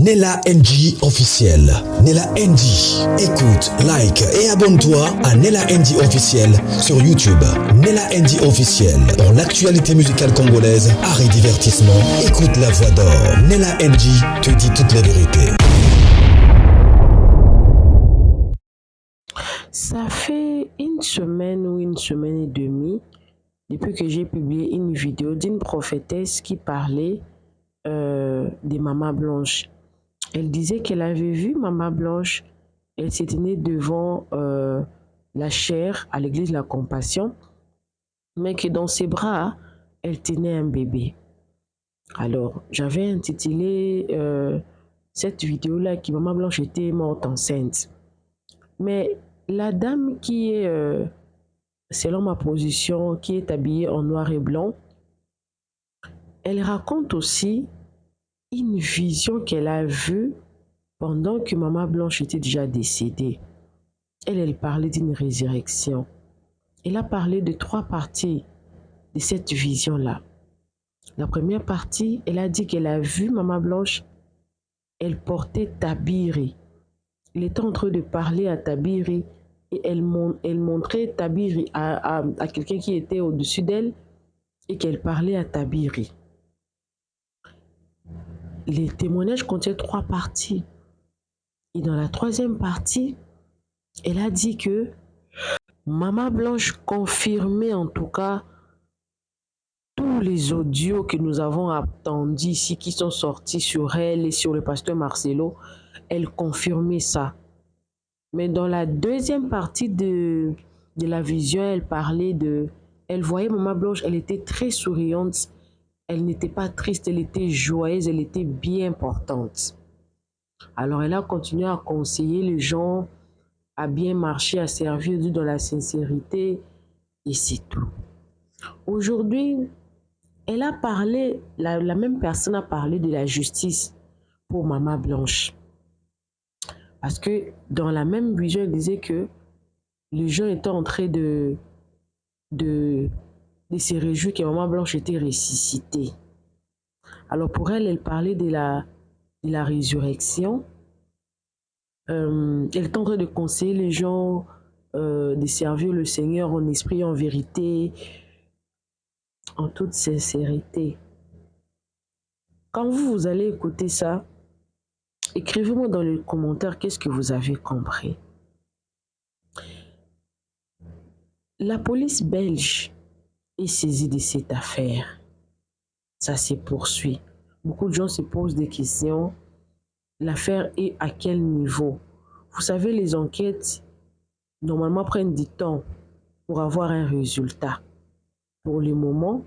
Nella NG officiel. Nella NG. Écoute, like et abonne-toi à Nella NG officiel sur YouTube. Nella NG officiel. Pour l'actualité musicale congolaise, art et divertissement, écoute la voix d'or. Nella NG te dit toute la vérité. Ça fait une semaine ou une semaine et demie depuis que j'ai publié une vidéo d'une prophétesse qui parlait des mamans blanches. Elle disait qu'elle avait vu Maman Blanche, elle s'est tenue devant la chaire à l'église de la Compassion, mais que dans ses bras, elle tenait un bébé. Alors, j'avais intitulé cette vidéo-là que Maman Blanche était morte enceinte. Mais la dame qui est, selon ma position, qui est habillée en noir et blanc, elle raconte aussi une vision qu'elle a vue pendant que Maman Blanche était déjà décédée. Elle parlait d'une résurrection. Elle a parlé de 3 parties de cette vision-là. La première partie, elle a dit qu'elle a vu Maman Blanche, elle portait Tabiri. Elle était en train de parler à Tabiri et elle montrait Tabiri à quelqu'un qui était au-dessus d'elle et qu'elle parlait à Tabiri. Les témoignages contiennent 3 parties. Et dans la 3e partie, elle a dit que Maman Blanche confirmait en tout cas tous les audios que nous avons attendus ici, qui sont sortis sur elle et sur le pasteur Marcelo. Elle confirmait ça. Mais dans la 2e partie de la vision, elle parlait de... Elle voyait Maman Blanche, elle était très souriante. Elle n'était pas triste, elle était joyeuse, elle était bien portante. Alors elle a continué à conseiller les gens à bien marcher, à servir Dieu dans la sincérité, et c'est tout. Aujourd'hui, elle a parlé, la même personne a parlé de la justice pour Maman Blanche. Parce que dans la même vision, elle disait que les gens étaient en train de se réjouir que Maman Blanche était ressuscitée. Alors pour elle, elle parlait de la résurrection. Elle est en train de conseiller les gens de servir le Seigneur en esprit, en vérité, en toute sincérité. Quand vous allez écouter ça, écrivez-moi dans les commentaires qu'est-ce que vous avez compris. La police belge est saisie de cette affaire. Ça se poursuit. Beaucoup de gens se posent des questions. L'affaire est à quel niveau? Vous savez, les enquêtes, normalement, prennent du temps pour avoir un résultat. Pour le moment,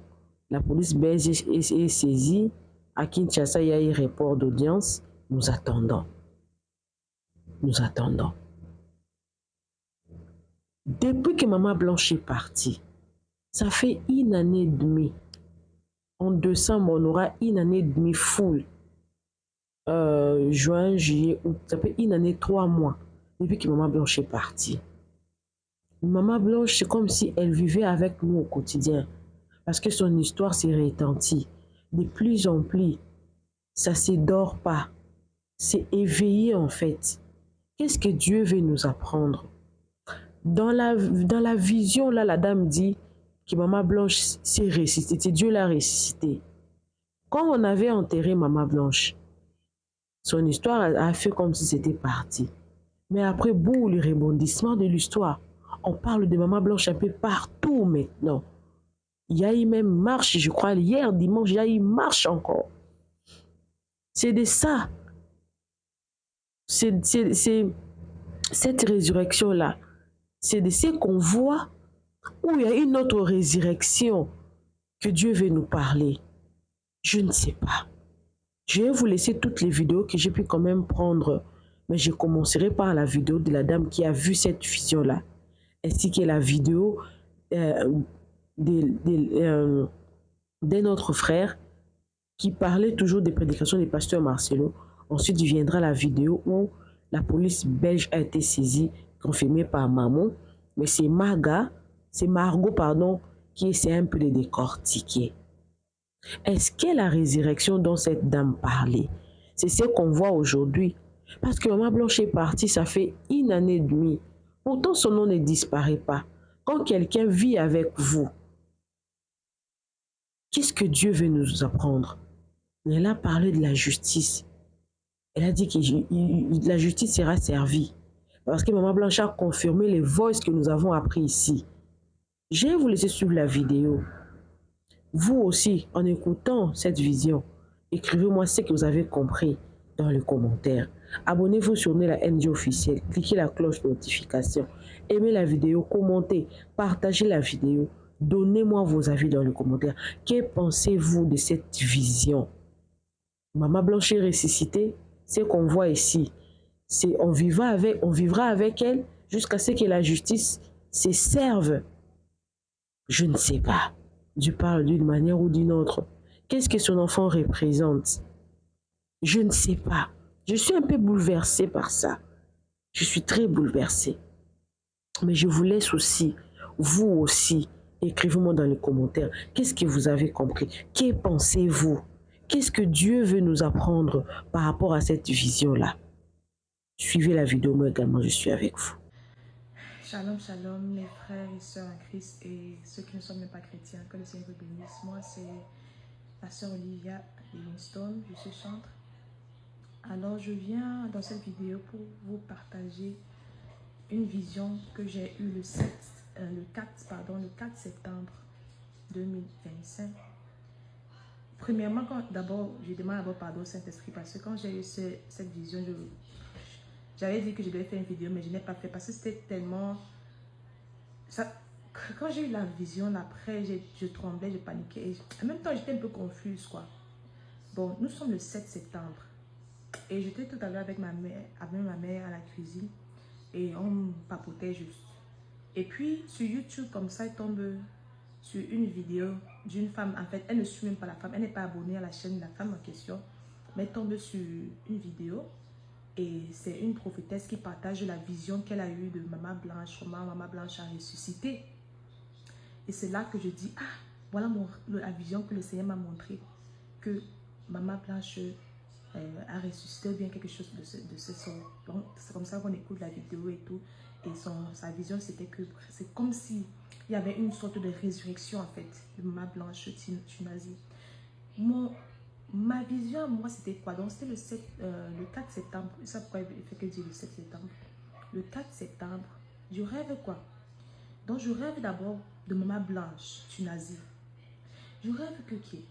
la police belge est saisie. À Kinshasa, il y a un report d'audience. Nous attendons. Nous attendons. Depuis que Maman Blanche est partie, ça fait 1 année et demie. En décembre, on aura 1 année et demie full. Juin, juillet, août, ça fait 1 année, 3 mois depuis que Maman Blanche est partie. Maman Blanche, c'est comme si elle vivait avec nous au quotidien parce que son histoire s'est retentie. De plus en plus, ça ne se dort pas. C'est éveillé en fait. Qu'est-ce que Dieu veut nous apprendre? Dans la vision, là, la dame dit que Maman Blanche s'est ressuscitée. Dieu l'a ressuscitée. Quand on avait enterré Maman Blanche, son histoire a fait comme si c'était parti. Mais après, boum, le rebondissement de l'histoire. On parle de Maman Blanche un peu partout maintenant. Il y a eu même marche, je crois, hier dimanche, il y a eu marche encore. C'est de ça. C'est cette résurrection-là. C'est de ce qu'on voit où il y a une autre résurrection que Dieu veut nous parler. Je ne sais pas. Je vais vous laisser toutes les vidéos que j'ai pu quand même prendre, mais je commencerai par la vidéo de la dame qui a vu cette vision-là, ainsi que la vidéo d'un autre frère qui parlait toujours des prédications du pasteur Marcelo. Ensuite, il viendra la vidéo où la police belge a été saisie, confirmée par Maman, mais c'est Margot, pardon, qui essaie un peu de décortiquer. Est-ce que la résurrection dont cette dame parlait, C'est ce qu'on voit aujourd'hui. Parce que Maman Blanche est partie, ça fait 1 année et demie. Pourtant, son nom ne disparaît pas. Quand quelqu'un vit avec vous, qu'est-ce que Dieu veut nous apprendre? Elle a parlé de la justice. Elle a dit que la justice sera servie. Parce que Maman Blanche a confirmé les voices que nous avons appris ici. Je vais vous laisser suivre la vidéo. Vous aussi, en écoutant cette vision, écrivez-moi ce que vous avez compris dans les commentaires. Abonnez-vous sur Nella NG officiel, cliquez la cloche de notification, aimez la vidéo, commentez, partagez la vidéo, donnez-moi vos avis dans les commentaires. Que pensez-vous de cette vision? Maman Blanche est ressuscitée, ce qu'on voit ici, c'est on vivra avec elle jusqu'à ce que la justice se serve. Je ne sais pas. Dieu parle d'une manière ou d'une autre. Qu'est-ce que son enfant représente? Je ne sais pas. Je suis un peu bouleversée par ça. Je suis très bouleversée. Mais je vous laisse aussi, vous aussi, écrivez-moi dans les commentaires. Qu'est-ce que vous avez compris? Que pensez-vous? Qu'est-ce que Dieu veut nous apprendre par rapport à cette vision-là? Suivez la vidéo, moi également, je suis avec vous. Shalom, shalom, mes frères et sœurs en Christ et ceux qui ne sont même pas chrétiens. Que le Seigneur vous bénisse. Moi, c'est la sœur Olivia Livingstone, je suis chantre. Alors, je viens dans cette vidéo pour vous partager une vision que j'ai eue le 4 septembre 2025. Premièrement, je demande d'abord pardon au Saint-Esprit parce que quand j'ai eu cette vision, j'avais dit que je devais faire une vidéo, mais je n'ai pas fait parce que c'était tellement... Quand j'ai eu la vision, après, je tremblais, je paniquais. Et en même temps, j'étais un peu confuse, quoi. Bon, nous sommes le 7 septembre. Et j'étais tout à l'heure avec ma mère à la cuisine. Et on papotait juste. Et puis, sur YouTube, comme ça, elle tombe sur une vidéo d'une femme. En fait, elle ne suit même pas la femme. Elle n'est pas abonnée à la chaîne de la femme en question. Mais elle tombe sur une vidéo. Et c'est une prophétesse qui partage la vision qu'elle a eue de Maman Blanche, comment Maman Blanche a ressuscité. Et c'est là que je dis, ah, voilà la vision que le Seigneur m'a montrée, que Maman Blanche a ressuscité, ou bien quelque chose de ce sort. Donc, c'est comme ça qu'on écoute la vidéo et tout. Et sa vision, c'était que c'est comme si il y avait une sorte de résurrection, en fait, de Maman Blanche Tunazi. Ma vision, moi, c'était quoi? Donc, c'était le 4 septembre. Ça, pourquoi il fait que dire le 7 septembre? Le 4 septembre, je rêve quoi? Donc, je rêve d'abord de Maman Blanche Tunazi. Je rêve que qui?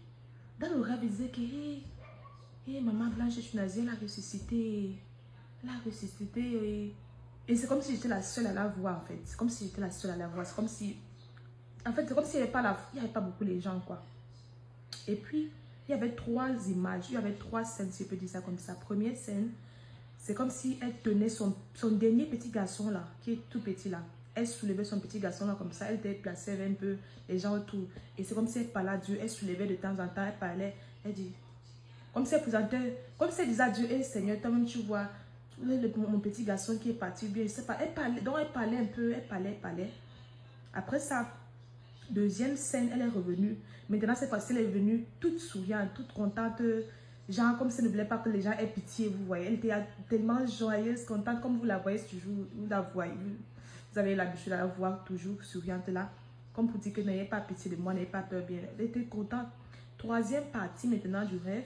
Dans le rêve, il disait que Maman Blanche Tunazi, elle a ressuscité. Elle a ressuscité. Et c'est comme si j'étais la seule à la voir, en fait. C'est comme si j'étais la seule à la voir. C'est comme si... En fait, c'est comme s'il n'y avait pas beaucoup les gens, quoi. Et puis, il y avait 3 images, il y avait 3 scènes, si je peux dire ça comme ça. Première scène, c'est comme si elle tenait son dernier petit garçon là, qui est tout petit là. Elle soulevait son petit garçon là comme ça, elle déplaçait un peu les gens autour. Et c'est comme si elle parlait à Dieu, elle soulevait de temps en temps, elle parlait, elle dit, comme si elle présentait, comme si elle disait à Dieu, hé Seigneur, toi-même tu vois, mon petit garçon qui est parti, bien, je sais pas, elle parlait, donc elle parlait un peu, elle parlait. Après ça, deuxième scène, elle est revenue. Maintenant, cette fois-ci, elle est venue toute souriante, toute contente. Genre, comme si elle ne voulait pas que les gens aient pitié, vous voyez. Elle était tellement joyeuse, contente, comme vous la voyez toujours. Vous la voyez. Vous avez l'habitude de la voir toujours souriante là. Comme pour dire que n'ayez pas pitié de moi, n'ayez pas peur. Bien. Elle était contente. Troisième partie maintenant du rêve,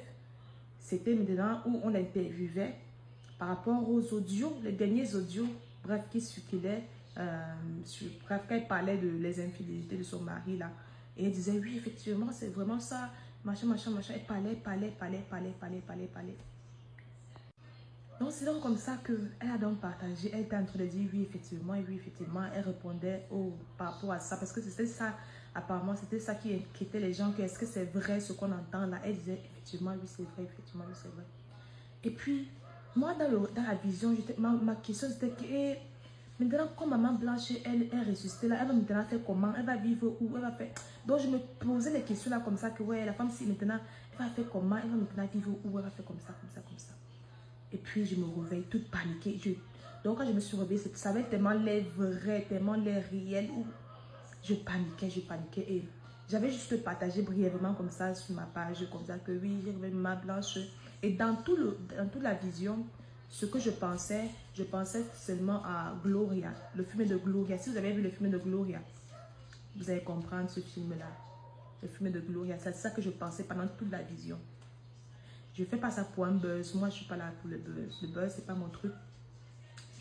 c'était maintenant où on l'interviewait par rapport aux audios, les derniers audios, bref, qui circulaient. Bref, quand elle parlait de les infidélités de son mari là, et elle disait oui effectivement c'est vraiment ça, machin, elle parlait. Donc c'est donc comme ça qu'elle a donc partagé, elle était en train de dire oui effectivement, elle répondait par rapport à ça, parce que c'était ça, apparemment c'était ça qui inquiétait les gens, que est-ce que c'est vrai ce qu'on entend là, elle disait effectivement oui c'est vrai, effectivement oui c'est vrai. Et puis moi dans la vision, ma question c'était que maintenant, quand Maman Blanche, elle est ressuscitée là, elle va maintenant faire comment? Elle va vivre où? Elle va faire... Donc, je me posais des questions là comme ça, que ouais, la femme, si maintenant, elle va faire comment? Elle va maintenant vivre où? Elle va faire comme ça. Et puis, je me réveille toute paniquée. Donc, quand je me suis réveillée, ça avait tellement l'air vrai, tellement l'air réel, où je paniquais. Et j'avais juste partagé brièvement comme ça sur ma page, comme ça, que oui, j'ai réveillé Maman Blanche, Et dans toute la vision, ce que je pensais seulement à Gloria, le film de Gloria. Si vous avez vu le film de Gloria, vous allez comprendre ce film-là. Le film de Gloria, c'est ça que je pensais pendant toute la vision. Je ne fais pas ça pour un buzz. Moi, je ne suis pas là pour le buzz. Le buzz, ce n'est pas mon truc.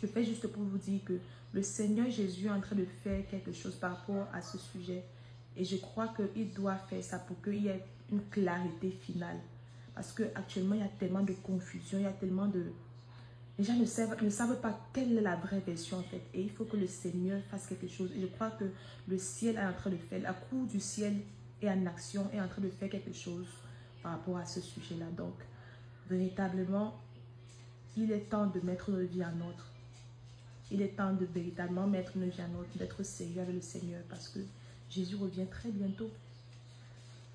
Je fais juste pour vous dire que le Seigneur Jésus est en train de faire quelque chose par rapport à ce sujet. Et je crois qu'il doit faire ça pour qu'il y ait une clarité finale. Parce qu'actuellement, il y a tellement de confusion, il y a tellement de... Les gens ne savent pas quelle est la vraie version en fait. Et il faut que le Seigneur fasse quelque chose. Et je crois que le ciel est en train de faire, la cour du ciel est en action, est en train de faire quelque chose par rapport à ce sujet-là. Donc, véritablement, il est temps de mettre nos vies en ordre. Il est temps de véritablement mettre nos vies en ordre, d'être sérieux avec le Seigneur parce que Jésus revient très bientôt.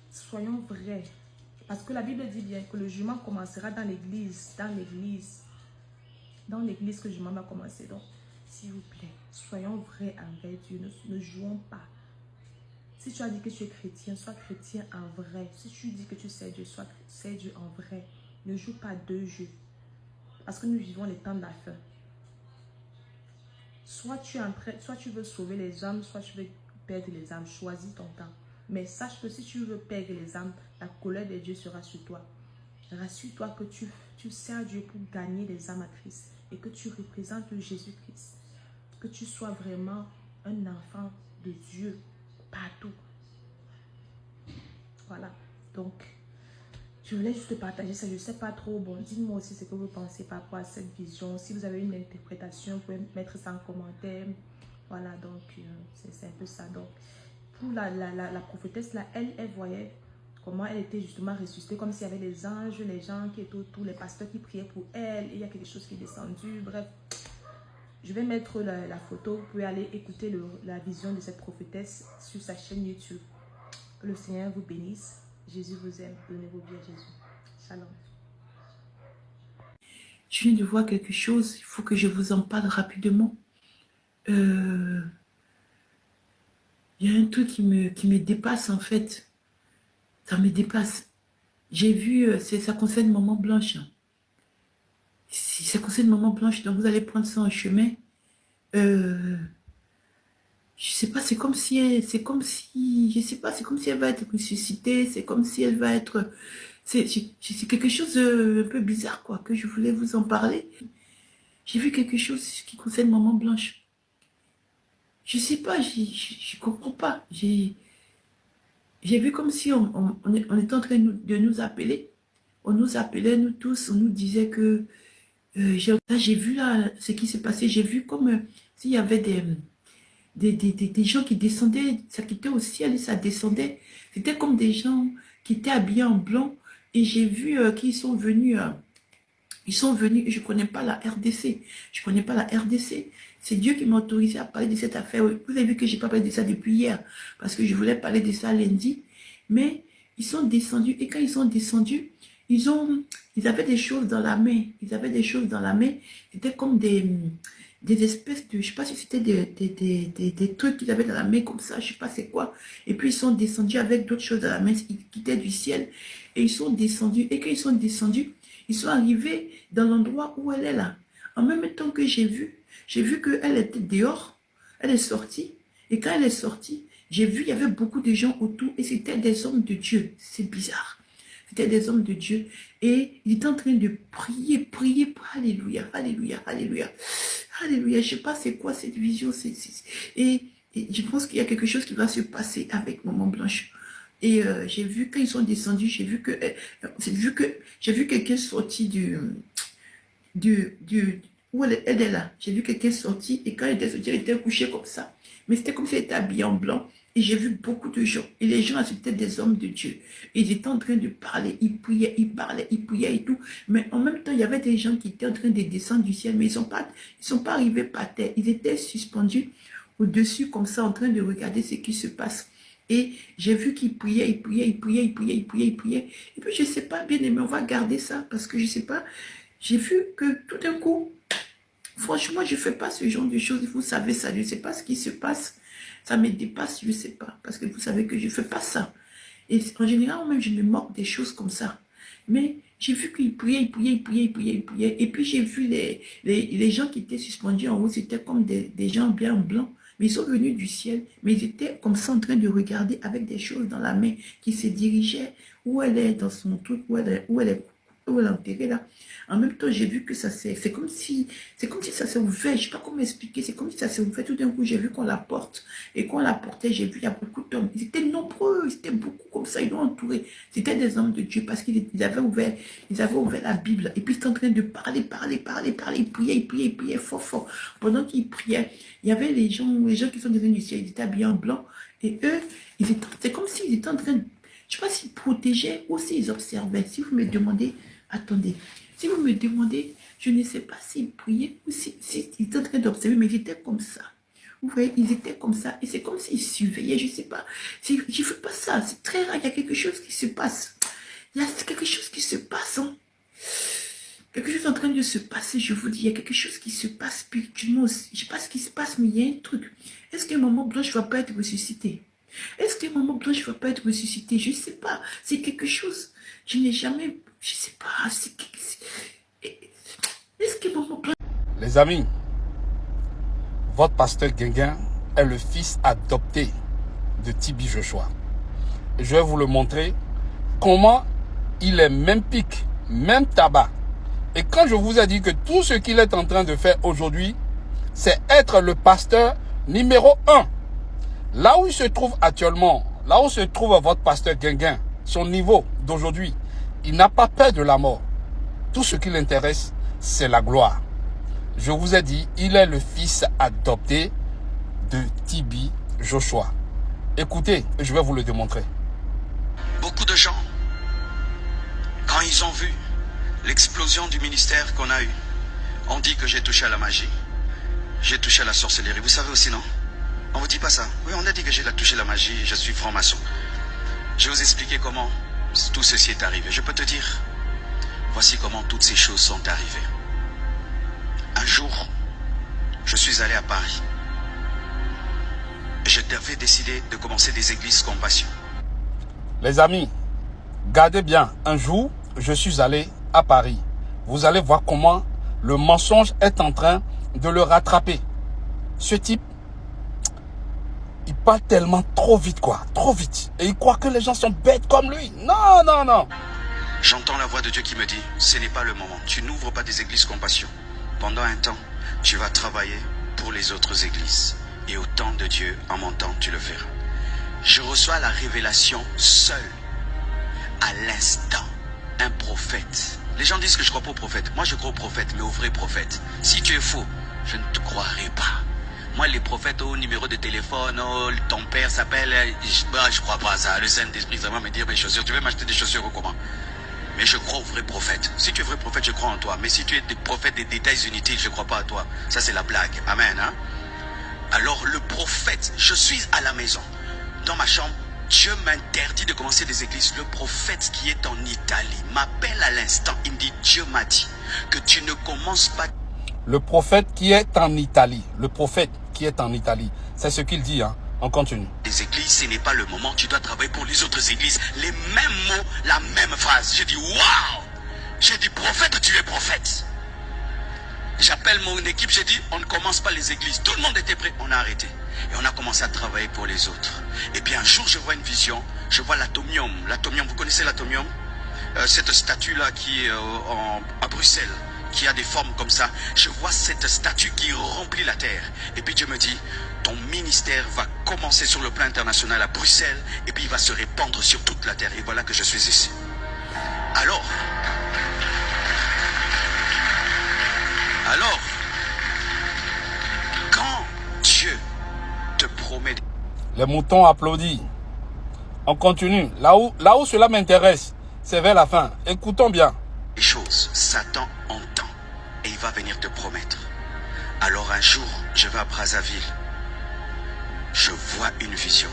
Soyons vrais. Parce que la Bible dit bien que le jugement commencera dans l'église. Dans l'église que le jugement va commencer. Donc, s'il vous plaît, soyons vrais envers Dieu. Ne jouons pas. Si tu as dit que tu es chrétien, sois chrétien en vrai. Si tu dis que tu sais Dieu, sois sais Dieu en vrai. Ne joue pas deux jeux. Parce que nous vivons les temps de la fin. Soit tu veux sauver les âmes, soit tu veux perdre les âmes. Choisis ton temps. Mais sache que si tu veux perdre les âmes, la colère de Dieu sera sur toi. Rassure-toi que tu sers Dieu pour gagner les âmes à Christ et que tu représentes Jésus-Christ. Que tu sois vraiment un enfant de Dieu partout. Voilà. Donc, je voulais juste partager ça. Je ne sais pas trop. Bon, dites-moi aussi ce que vous pensez par rapport à cette vision. Si vous avez une interprétation, vous pouvez mettre ça en commentaire. Voilà, donc, c'est un peu ça. Donc, pour la prophétesse, là, elle voyait comment elle était justement ressuscitée, comme s'il y avait les anges, les gens qui étaient autour, les pasteurs qui priaient pour elle. Et il y a quelque chose qui est descendu. Bref, je vais mettre la photo. Vous pouvez aller écouter la vision de cette prophétesse sur sa chaîne YouTube. Que le Seigneur vous bénisse. Jésus vous aime. Donnez vos vies à Jésus. Shalom. Je viens de voir quelque chose. Il faut que je vous en parle rapidement. Il y a un truc qui me dépasse en fait. Ça me dépasse. J'ai vu, ça concerne Maman Blanche. Si ça concerne Maman Blanche, donc vous allez prendre ça en chemin. Je sais pas, c'est comme si, je sais pas, c'est comme si elle va être ressuscitée, c'est comme si elle va être, c'est quelque chose de un peu bizarre, quoi, que je voulais vous en parler. J'ai vu quelque chose qui concerne Maman Blanche. Je sais pas, je comprends pas. J'ai vu comme si on était en train de nous appeler. On nous appelait, nous tous, on nous disait que, j'ai vu là ce qui s'est passé, j'ai vu comme s'il y avait des gens qui descendaient, ça quittait au ciel et ça descendait. C'était comme des gens qui étaient habillés en blanc. Et j'ai vu qu'ils sont venus, je ne connais pas la RDC. Je connais pas la RDC. C'est Dieu qui m'a autorisé à parler de cette affaire. Vous avez vu que je n'ai pas parlé de ça depuis hier, parce que je voulais parler de ça lundi. Mais ils sont descendus, et quand ils sont descendus, ils avaient des choses dans la main. Ils avaient des choses dans la main. C'était comme des espèces de, je ne sais pas si c'était des trucs qu'ils avaient dans la main comme ça, je ne sais pas c'est quoi. Et puis ils sont descendus avec d'autres choses dans la main, ils quittaient du ciel. Et ils sont descendus. Et quand ils sont descendus, ils sont arrivés dans l'endroit où elle est là. En même temps que j'ai vu qu'elle était dehors, elle est sortie. Et quand elle est sortie, j'ai vu, il y avait beaucoup de gens autour et c'était des hommes de Dieu. C'est bizarre. C'était des hommes de Dieu. Et ils étaient en train de prier. Alléluia, alléluia, alléluia. Alléluia. Je ne sais pas c'est quoi cette vision. Et je pense qu'il y a quelque chose qui va se passer avec Maman Blanche. Et j'ai vu, quand ils sont descendus, j'ai vu quelqu'un sorti où elle est là. J'ai vu quelqu'un sorti et quand elle était sortie, elle était couchée comme ça. Mais c'était comme si elle était habillée en blanc. Et j'ai vu beaucoup de gens. Et les gens, c'était des hommes de Dieu. Et ils étaient en train de parler. Ils priaient, ils parlaient, ils priaient et tout. Mais en même temps, il y avait des gens qui étaient en train de descendre du ciel. Mais ils sont pas arrivés par terre. Ils étaient suspendus au-dessus comme ça, en train de regarder ce qui se passe. Et j'ai vu qu'ils priaient, ils priaient. Et puis, je ne sais pas, bien aimé, on va garder ça. Parce que je ne sais pas. J'ai vu que tout d'un coup, franchement, je ne fais pas ce genre de choses. Vous savez ça, je ne sais pas ce qui se passe. Ça me dépasse, je ne sais pas. Parce que vous savez que je ne fais pas ça. Et en général, même, je me moque des choses comme ça. Mais J'ai vu qu'il priait, il priait, il priait, il priait, il priait. Et puis j'ai vu les gens qui étaient suspendus en haut, c'était comme des gens bien blancs. Mais ils sont venus du ciel, mais ils étaient comme ça en train de regarder avec des choses dans la main qui se dirigeaient. Où elle est dans son truc, où elle est enterrée là. En même temps, j'ai vu que ça c'est comme si ça s'est ouvert. Je sais pas comment expliquer. C'est comme si ça s'est ouvert. Tout d'un coup, j'ai vu qu'on la porte. Et qu'on la portait, j'ai vu, il y a beaucoup d'hommes. Ils étaient nombreux, ils étaient beaucoup comme ça. Ils l'ont entouré. C'était des hommes de Dieu parce qu'ils avaient ouvert la Bible. Et puis, ils étaient en train de parler. Ils priaient fort. Pendant qu'ils priaient, il y avait les gens qui sont descendus du ciel. Ils étaient habillés en blanc. Et eux, c'est comme s'ils étaient en train de, je ne sais pas s'ils protégeaient ou s'ils observaient. Si vous me demandez, attendez. Si vous me demandez, je ne sais pas s'ils priaient ou s'ils étaient en train d'observer, mais ils étaient comme ça. Vous voyez, ils étaient comme ça. Et c'est comme s'ils surveillaient, je ne sais pas. Je ne fais pas ça. C'est très rare. Il y a quelque chose qui se passe. Il y a quelque chose qui se passe. Hein. Quelque chose est en train de se passer, je vous dis. Il y a quelque chose qui se passe spirituellement aussi. Je ne sais pas ce qui se passe, mais il y a un truc. Est-ce qu'un moment blanche ne va pas être ressuscité? Est-ce qu'un moment blanche ne va pas être ressuscité? Je ne sais pas. C'est quelque chose. Je n'ai jamais... Je ne sais pas. Est-ce qu'un moment blanche... Les amis, votre pasteur Guinguin est le fils adopté de Tibi Joshua. Je vais vous le montrer comment il est même pic, même tabac. Et quand je vous ai dit que tout ce qu'il est en train de faire aujourd'hui, c'est être le pasteur numéro 1. Là où il se trouve actuellement, là où se trouve votre pasteur Guinguin, son niveau d'aujourd'hui, il n'a pas peur de la mort. Tout ce qui l'intéresse, c'est la gloire. Je vous ai dit, il est le fils adopté de Tibi Joshua. Écoutez, je vais vous le démontrer. Beaucoup de gens, quand ils ont vu l'explosion du ministère qu'on a eu, ont dit que j'ai touché à la magie, j'ai touché à la sorcellerie. Vous savez aussi, non? On vous dit pas ça? Oui, on a dit que j'ai touché la magie, je suis franc-maçon. Je vais vous expliquer comment tout ceci est arrivé. Je peux te dire, voici comment toutes ces choses sont arrivées. Un jour, je suis allé à Paris. Je devais décider de commencer des églises compassion. Les amis, gardez bien. Un jour, je suis allé à Paris. Vous allez voir comment le mensonge est en train de le rattraper. Ce type, il parle tellement trop vite, quoi. Trop vite. Et il croit que les gens sont bêtes comme lui. Non, non, non. J'entends la voix de Dieu qui me dit, ce n'est pas le moment. Tu n'ouvres pas des églises compassion. Pendant un temps, tu vas travailler pour les autres églises. Et au temps de Dieu, en mon temps, tu le feras. Je reçois la révélation seule, à l'instant, un prophète. Les gens disent que je crois pas au prophète. Moi, je crois au prophète, mais au vrai prophète. Si tu es faux, je ne te croirai pas. Moi, les prophètes au numéro de téléphone, oh, ton père s'appelle... je crois pas à ça. Le Saint-Esprit, ça va me dire mes chaussures. Tu veux m'acheter des chaussures ou comment? Mais je crois au vrai prophète. Si tu es vrai prophète, je crois en toi. Mais si tu es des prophètes des détails inutiles, je ne crois pas à toi. Ça, c'est la blague. Amen. Hein? Alors, le prophète, je suis à la maison. Dans ma chambre, Dieu m'interdit de commencer des églises. Le prophète qui est en Italie m'appelle à l'instant. Il me dit, Dieu m'a dit que tu ne commences pas... Le prophète qui est en Italie. Le prophète qui est en Italie. C'est ce qu'il dit, hein. On continue. Les églises, ce n'est pas le moment. Tu dois travailler pour les autres églises. Les mêmes mots, la même phrase. J'ai dit, waouh! J'ai dit, prophète, tu es prophète. J'appelle mon équipe, j'ai dit, on ne commence pas les églises. Tout le monde était prêt, on a arrêté. Et on a commencé à travailler pour les autres. Et puis un jour, je vois une vision. Je vois l'atomium. L'atomium, vous connaissez l'atomium? Cette statue-là qui est à Bruxelles, qui a des formes comme ça. Je vois cette statue qui remplit la terre. Et puis Dieu me dit, ton ministère va commencer sur le plan international à Bruxelles. Et puis il va se répandre sur toute la terre. Et voilà que je suis ici. Alors, quand Dieu te promet... Les moutons applaudissent. On continue. Là où cela m'intéresse, c'est vers la fin. Écoutons bien. Les choses, Satan entend et il va venir te promettre. Alors un jour, je vais à Brazzaville. Je vois une vision.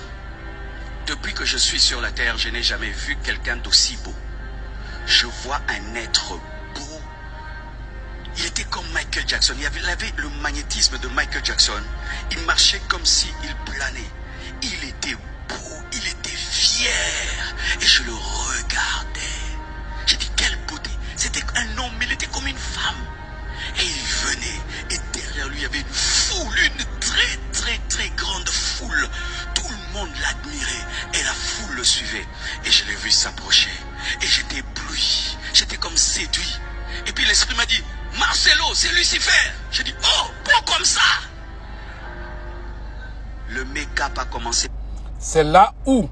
Depuis que je suis sur la terre, je n'ai jamais vu quelqu'un d'aussi beau. Je vois un être beau. Il était comme Michael Jackson. Il avait le magnétisme de Michael Jackson. Il marchait comme s'il planait. Il était beau, il était fier. Et je le regardais. J'ai dit, quelle beauté. comme une femme. Et il venait, et derrière lui, il y avait une foule, une très grande foule. Tout le monde l'admirait, et la foule le suivait. Et je l'ai vu s'approcher, et j'étais ébloui, j'étais comme séduit. Et puis l'esprit m'a dit, Marcelo, c'est Lucifer. J'ai dit, oh, pas comme ça. Le make-up a commencé. C'est là où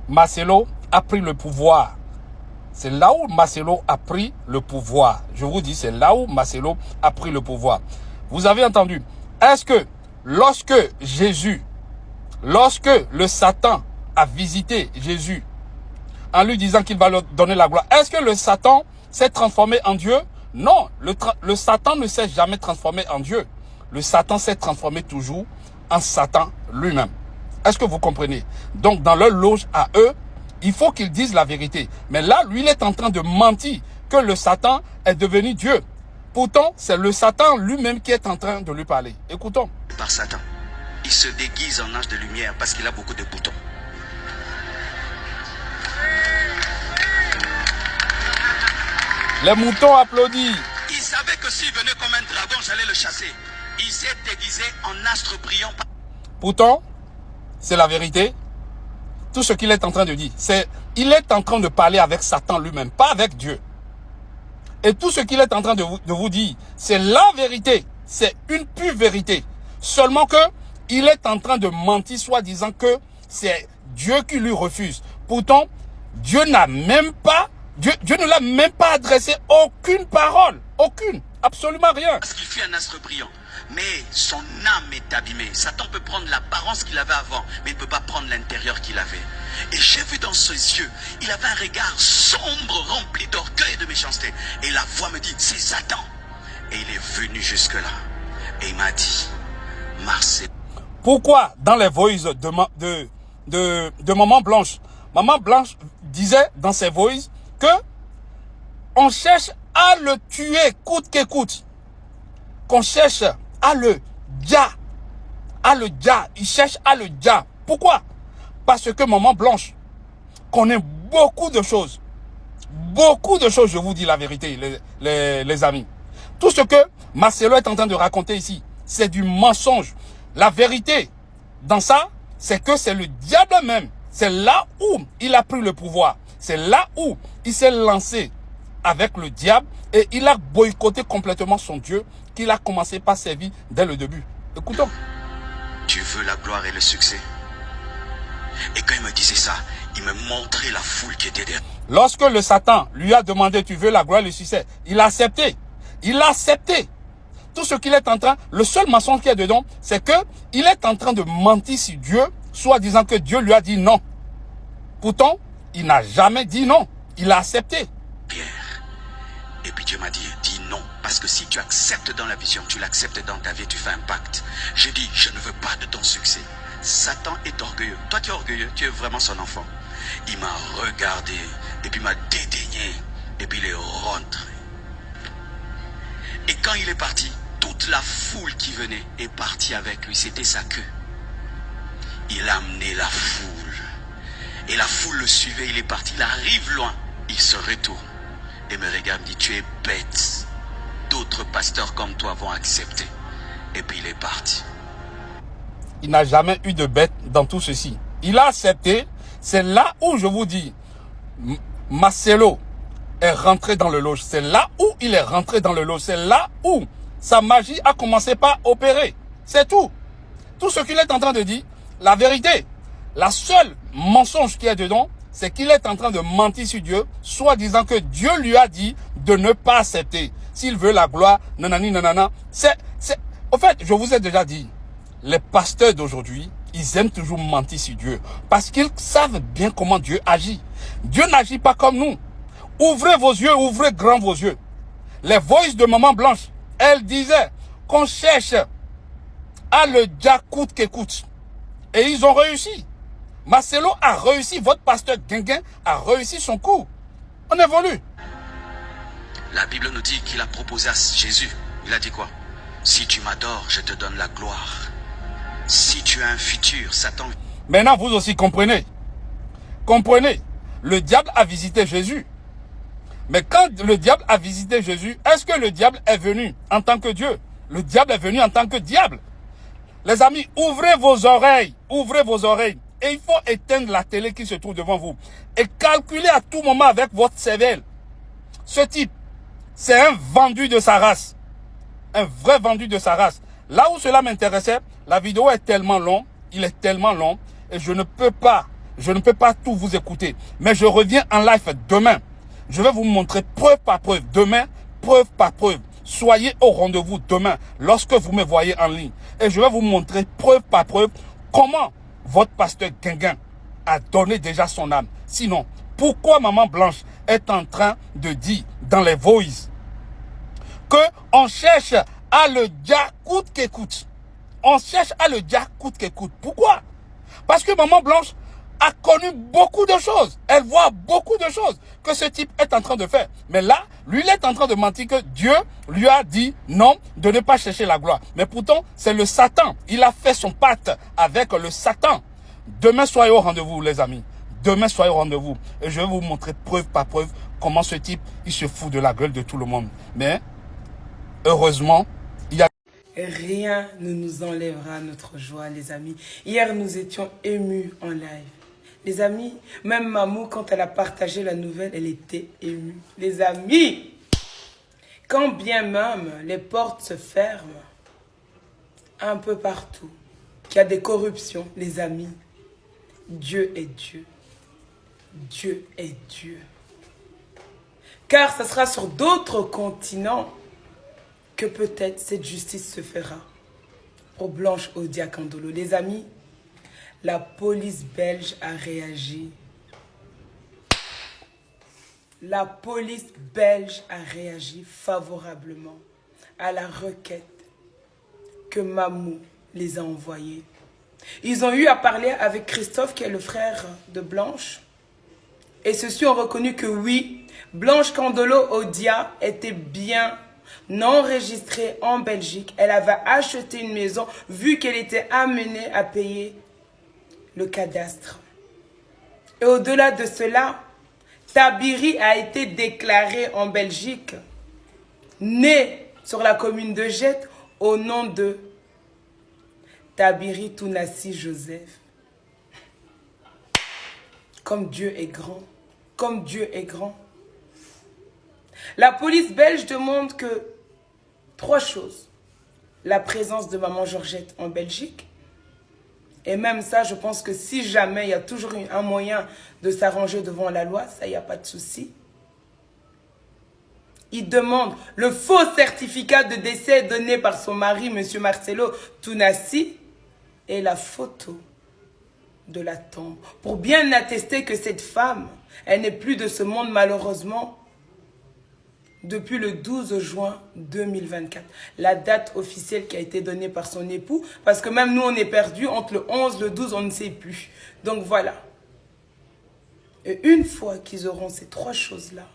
Marcelo a pris le pouvoir. C'est là où Marcelo a pris le pouvoir. Je vous dis, c'est là où Marcelo a pris le pouvoir. Vous avez entendu? Est-ce que lorsque le Satan a visité Jésus en lui disant qu'il va lui donner la gloire, est-ce que le Satan s'est transformé en Dieu? Non, le Satan ne s'est jamais transformé en Dieu. Le Satan s'est transformé toujours en Satan lui-même. Est-ce que vous comprenez? Donc, dans leur loge à eux, il faut qu'ils disent la vérité. Mais là, lui, il est en train de mentir que le Satan est devenu Dieu. Pourtant, c'est le Satan lui-même qui est en train de lui parler. Écoutons. Par Satan. Il se déguise en ange de lumière parce qu'il a beaucoup de boutons. Les moutons applaudissent. Il savait que s'il venait comme un dragon, j'allais le chasser. Il s'est déguisé en astre brillant. Pourtant, c'est la vérité. Tout ce qu'il est en train de dire, c'est il est en train de parler avec Satan lui-même, pas avec Dieu. Et tout ce qu'il est en train de vous dire, c'est la vérité. C'est une pure vérité. Seulement que il est en train de mentir, soit disant que c'est Dieu qui lui refuse. Pourtant, Dieu n'a même pas, Dieu ne l'a même pas adressé aucune parole. Aucune. Absolument rien. Parce qu'il fut un astre brillant. Mais son âme est abîmée. Satan peut prendre l'apparence qu'il avait avant, mais il ne peut pas prendre l'intérieur qu'il avait. Et j'ai vu dans ses yeux, il avait un regard sombre, rempli d'orgueil et de méchanceté. Et la voix me dit, c'est Satan. Et il est venu jusque-là. Et il m'a dit, Marcel. Pourquoi dans les voices de Maman Blanche disait dans ses voices que on cherche à le tuer coûte que coûte. Qu'on cherche à le dia. Il cherche à le dia. Pourquoi? Parce que Maman Blanche connaît beaucoup de choses. Beaucoup de choses, je vous dis la vérité, les amis. Tout ce que Marcelo est en train de raconter ici, c'est du mensonge. La vérité, dans ça, c'est que c'est le diable même. C'est là où il a pris le pouvoir. C'est là où il s'est lancé avec le diable et il a boycotté complètement son Dieu qu'il a commencé par servir dès le début. Écoutons. Tu veux la gloire et le succès? Et quand il me disait ça, il me montrait la foule qui était derrière. Lorsque le Satan lui a demandé, tu veux la gloire et le succès, il a accepté. Il a accepté. Tout ce qu'il est en train, le seul mensonge qu'il y a dedans, c'est que il est en train de mentir sur Dieu, soit disant que Dieu lui a dit non. Pourtant, il n'a jamais dit non. Il a accepté. Et puis Dieu m'a dit, dis non, parce que si tu acceptes dans la vision, tu l'acceptes dans ta vie, tu fais un pacte. J'ai dit, je ne veux pas de ton succès. Satan est orgueilleux. Toi, tu es orgueilleux, tu es vraiment son enfant. Il m'a regardé, et puis m'a dédaigné, et puis il est rentré. Et quand il est parti, toute la foule qui venait est partie avec lui. C'était sa queue. Il a amené la foule. Et la foule le suivait, il est parti. Il arrive loin, il se retourne. Et me regarde, me dit, tu es bête. D'autres pasteurs comme toi vont accepter. Et puis il est parti. Il n'a jamais eu de bête dans tout ceci. Il a accepté. C'est là où je vous dis, Marcelo est rentré dans le loge. C'est là où il est rentré dans le loge. C'est là où sa magie a commencé par opérer. C'est tout. Tout ce qu'il est en train de dire, la vérité. La seule mensonge qu'il y a dedans, c'est qu'il est en train de mentir sur Dieu, soit disant que Dieu lui a dit de ne pas accepter. S'il veut la gloire, nanani, nanana. Au fait, je vous ai déjà dit, les pasteurs d'aujourd'hui, ils aiment toujours mentir sur Dieu. Parce qu'ils savent bien comment Dieu agit. Dieu n'agit pas comme nous. Ouvrez vos yeux, ouvrez grand vos yeux. Les voices de Maman Blanche, elle disait qu'on cherche à le dire coûte que coûte. Et ils ont réussi. Marcelo a réussi, votre pasteur Guinguin a réussi son coup. On évolue. La Bible nous dit qu'il a proposé à Jésus. Il a dit quoi? Si tu m'adores, je te donne la gloire. Si tu as un futur, Satan... Maintenant, vous aussi comprenez. Comprenez. Le diable a visité Jésus. Mais quand le diable a visité Jésus, est-ce que le diable est venu en tant que Dieu? Le diable est venu en tant que diable. Les amis, ouvrez vos oreilles. Ouvrez vos oreilles. Et il faut éteindre la télé qui se trouve devant vous. Et calculer à tout moment avec votre cervelle. Ce type, c'est un vendu de sa race. Un vrai vendu de sa race. Là où cela m'intéressait, la vidéo est tellement longue. Il est tellement long. Et je ne peux pas tout vous écouter. Mais je reviens en live demain. Je vais vous montrer preuve par preuve. Demain, preuve par preuve. Soyez au rendez-vous demain lorsque vous me voyez en ligne. Et je vais vous montrer preuve par preuve comment votre pasteur Guinguin a donné déjà son âme. Sinon, pourquoi Maman Blanche est en train de dire dans les voices qu'on cherche à le dire coûte que coûte. On cherche à le dire coûte que coûte. Pourquoi? Parce que Maman Blanche a connu beaucoup de choses. Elle voit beaucoup de choses que ce type est en train de faire. Mais là, lui, il est en train de mentir que Dieu lui a dit non, de ne pas chercher la gloire. Mais pourtant, c'est le Satan. Il a fait son pacte avec le Satan. Demain, soyez au rendez-vous, les amis. Demain, soyez au rendez-vous. Et je vais vous montrer preuve par preuve comment ce type, il se fout de la gueule de tout le monde. Mais, heureusement, il y a... Rien ne nous enlèvera notre joie, les amis. Hier, nous étions émus en live. Les amis, même Mamou, quand elle a partagé la nouvelle, elle était émue. Les amis, quand bien même les portes se ferment, un peu partout, qu'il y a des corruptions, les amis, Dieu est Dieu. Dieu est Dieu. Car ce sera sur d'autres continents que peut-être cette justice se fera. Pour Blanche Odia Kandolo. Les amis, la police belge a réagi. La police belge a réagi favorablement à la requête que Mamou les a envoyée. Ils ont eu à parler avec Christophe, qui est le frère de Blanche. Et ceux-ci ont reconnu que oui, Blanche Kandolo Odia était bien enregistrée en Belgique. Elle avait acheté une maison vu qu'elle était amenée à payer le cadastre. Et au-delà de cela, Tabiri a été déclaré en Belgique, né sur la commune de Jette, au nom de Tabiri Tounassi Joseph. Comme Dieu est grand, comme Dieu est grand. La police belge demande que 3 choses. La présence de maman Georgette en Belgique. Et même ça, je pense que si jamais il y a toujours un moyen de s'arranger devant la loi, ça, il n'y a pas de souci. Il demande le faux certificat de décès donné par son mari, M. Marcelo Tounassi, et la photo de la tombe. Pour bien attester que cette femme, elle n'est plus de ce monde malheureusement, depuis le 12 juin 2024. La date officielle qui a été donnée par son époux. Parce que même nous, on est perdus entre le 11 et le 12, on ne sait plus. Donc voilà. Et une fois qu'ils auront ces 3 choses-là,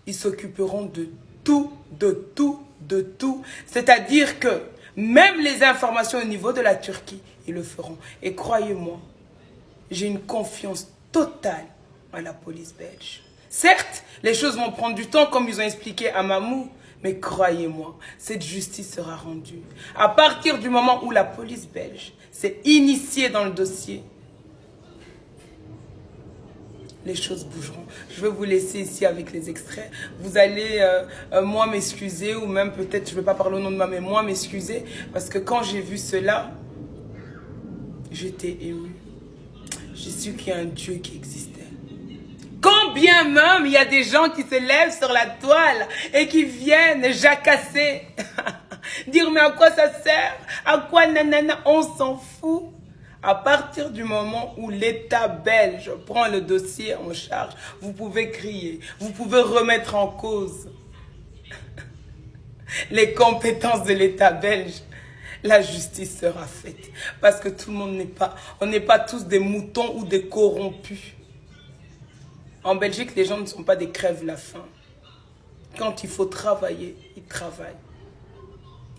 ils s'occuperont de tout, de tout, de tout. C'est-à-dire que même les informations au niveau de la Turquie, ils le feront. Et croyez-moi, j'ai une confiance totale à la police belge. Certes, les choses vont prendre du temps, comme ils ont expliqué à Mamou, mais croyez-moi, cette justice sera rendue. À partir du moment où la police belge s'est initiée dans le dossier, les choses bougeront. Je vais vous laisser ici avec les extraits. Vous allez, moi, m'excuser, ou même peut-être, je ne vais pas parler au nom de mais moi, m'excuser, parce que quand j'ai vu cela, j'étais émue. J'ai su qu'il y a un Dieu qui existait. Quand bien même il y a des gens qui se lèvent sur la toile et qui viennent jacasser, dire mais à quoi ça sert, à quoi nanana, on s'en fout. À partir du moment où l'État belge prend le dossier en charge, vous pouvez crier, vous pouvez remettre en cause les compétences de l'État belge. La justice sera faite. Parce que tout le monde on n'est pas tous des moutons ou des corrompus. En Belgique, les gens ne sont pas des crèves-la-faim. Quand il faut travailler, ils travaillent.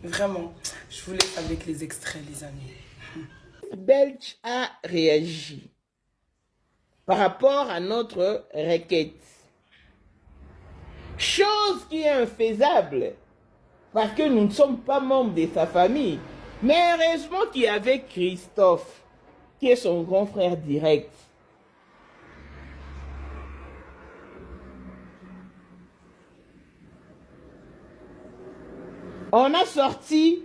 Vraiment, je vous laisse avec les extraits, les amis. Belge a réagi par rapport à notre requête. Chose qui est infaisable. Parce que nous ne sommes pas membres de sa famille. Mais heureusement qu'il y avait Christophe, qui est son grand frère direct. On a sorti,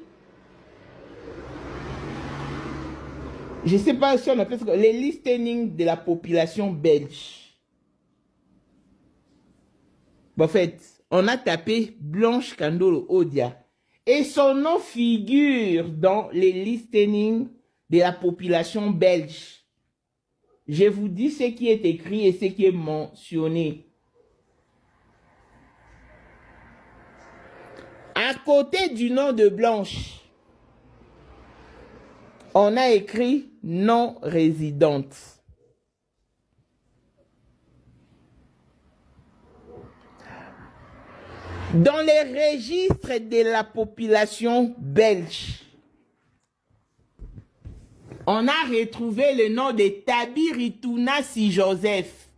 je ne sais pas si on appelle ça, les listenings de la population belge. En fait, on a tapé Blanche Kandolo Odia. Et son nom figure dans les listenings de la population belge. Je vous dis ce qui est écrit et ce qui est mentionné. À côté du nom de Blanche, on a écrit non résidente. Dans les registres de la population belge, on a retrouvé le nom de Tabiri Tounassi Joseph.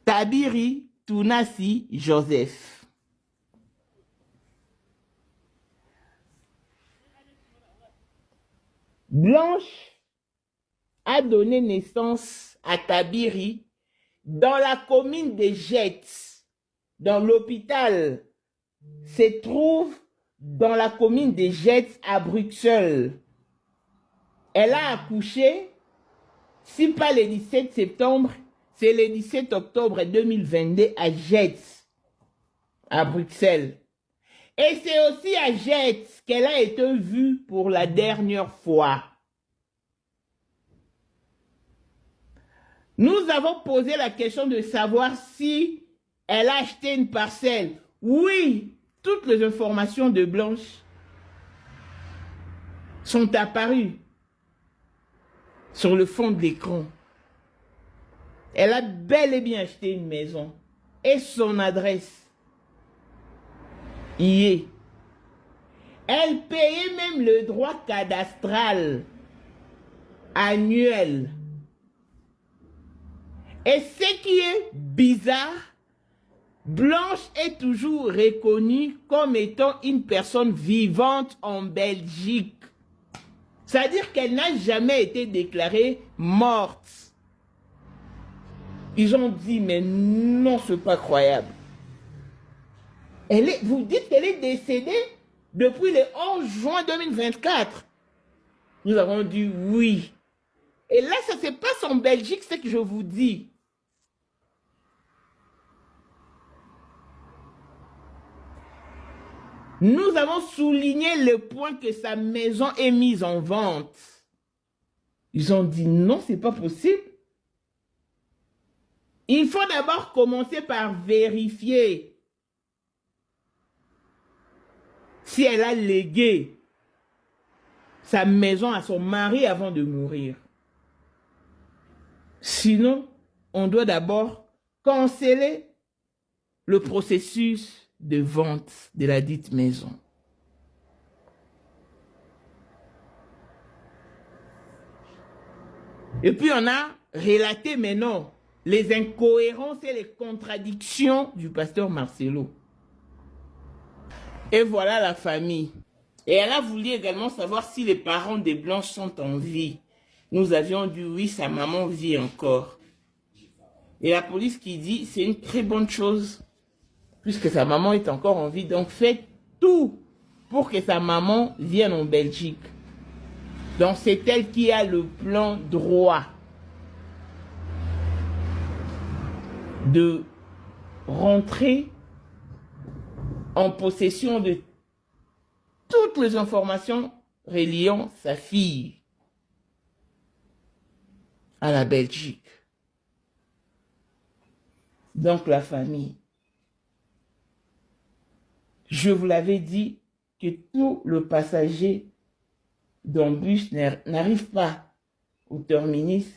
Tabiri Tounassi Joseph. Blanche a donné naissance à Tabiri dans la commune de Jette, dans l'hôpital, se trouve dans la commune de Jette à Bruxelles. Elle a accouché, si pas le 17 septembre, c'est le 17 octobre 2022 à Jette, à Bruxelles. Et c'est aussi à Jette qu'elle a été vue pour la dernière fois. Nous avons posé la question de savoir si elle a acheté une parcelle. Oui, toutes les informations de Blanche sont apparues sur le fond de l'écran. Elle a bel et bien acheté une maison et son adresse y est. Elle payait même le droit cadastral annuel. Et ce qui est bizarre, Blanche est toujours reconnue comme étant une personne vivante en Belgique. C'est-à-dire qu'elle n'a jamais été déclarée morte. Ils ont dit, mais non, c'est pas croyable. Vous dites qu'elle est décédée depuis le 11 juin 2024. Nous avons dit oui. Et là, ça se passe en Belgique, c'est ce que je vous dis. Nous avons souligné le point que sa maison est mise en vente. Ils ont dit non, c'est pas possible. Il faut d'abord commencer par vérifier si elle a légué sa maison à son mari avant de mourir. Sinon, on doit d'abord canceller le processus de vente de la dite maison. Et puis on a relaté maintenant les incohérences et les contradictions du pasteur Marcelo. Et voilà la famille. Et elle a voulu également savoir si les parents de Blanche sont en vie. Nous avions dit oui, sa maman vit encore. Et la police qui dit c'est une très bonne chose puisque sa maman est encore en vie. Donc faites tout pour que sa maman vienne en Belgique. Donc c'est elle qui a le plein droit de rentrer en possession de toutes les informations reliant sa fille à la Belgique. Donc la famille. Je vous l'avais dit que tout le passager d'un bus n'arrive pas au terminus.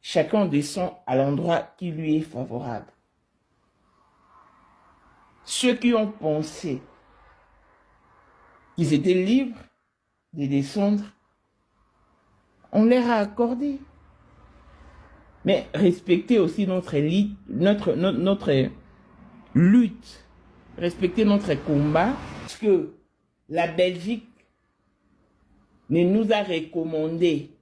Chacun descend à l'endroit qui lui est favorable. Ceux qui ont pensé qu'ils étaient libres de descendre, on leur a accordé Mais respectez aussi notre lutte, respectez notre combat, parce que la Belgique ne nous a recommandé